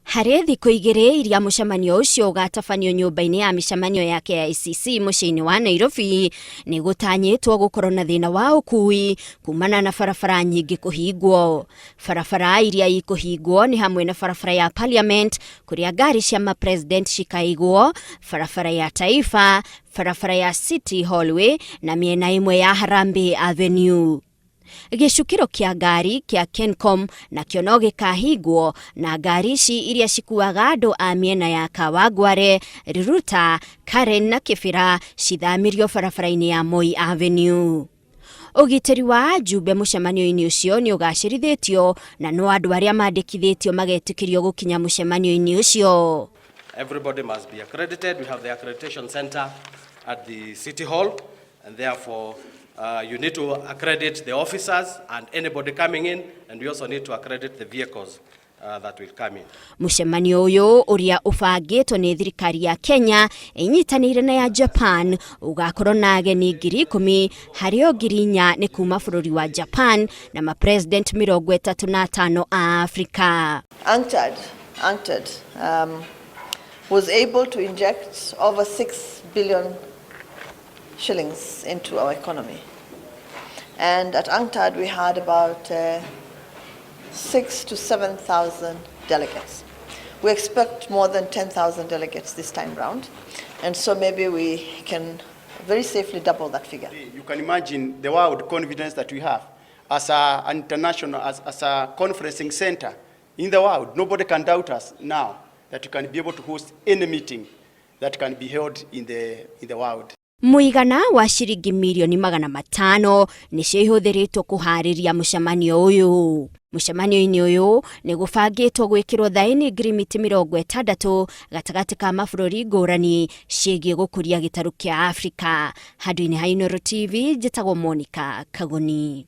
Harĩ thikũ igĩrĩ iria mũcemanio ũcio ũgatabanio nyũmba-inĩ ya mĩcemanio ya KICC mũciĩ-inĩ wa Nairobi, nĩ gũtanyĩtwo gũkorwo na thĩna wa ũkui kumana na barabara nyingĩ kũhingwo. Barabara iria ikũhingwo nĩ hamwe na barabara ya Parliament kũrĩa ngari cia ma-president cikaigwo, barabara ya Taifa, barabara ya City Hallway na mĩena ĩmwe ya Harambee Avenue. Gĩcukĩro kĩa ngari kĩa Kencom nakĩo no gĩkahingwo na ngari ici iria cikuaga andũ a mĩena ya Kawangware, Riruta, Karen na Kĩbĩra cithamirio barabara-inĩ ya Moi Avenue. Ũgitĩri wa ajumbe mũcemanio-inĩ ũcio nĩ ũgacĩrithĩtio na no andũ arĩa mandĩkithĩtio magetĩkĩrio gũkinya mũcemanio-inĩ ũcio. Everybody must be accredited. We have the accreditation center at the City Hall, and therefore you need to accredit the officers and anybody coming in, and we also need to accredit the vehicles that will come in. Mũcemanio ũyũ ũrĩa ũbangĩtwo nĩ thirikari ya Kenya ĩnyitanĩire na ya Japan ũgakorwo na ageni 10,000 harĩ o 4,000 nĩ kuma bũrũri wa Japan na ma-president 35 a Afrika. UNCTAD was able to inject over 6 billion shillings into our economy. And at UNCTAD we had about 6,000 to 7,000 delegates. We expect more than 10,000 delegates this time round, and so maybe we can very safely double that figure. You can imagine the world confidence that we have as an international, as a conferencing center in the world. Nobody can doubt us now that we can be able to host any meeting that can be held in the world. Mũigana wa ciringi milioni 500 nĩcio ihũthĩrĩtwo kũharĩria mũcemanio ũyũ. Mũcemanio-inĩ ũyũ nĩ gũbangĩtwo gwĩkĩrwo thaĩni ngirimiti 60 gatagatĩ ka mabũrũri ngũrani ciĩgiĩ gũkũria gĩtarũ kĩa Afrika. Handũ-inĩ ha Inooro TV, njĩtagwo Monica Kagoni.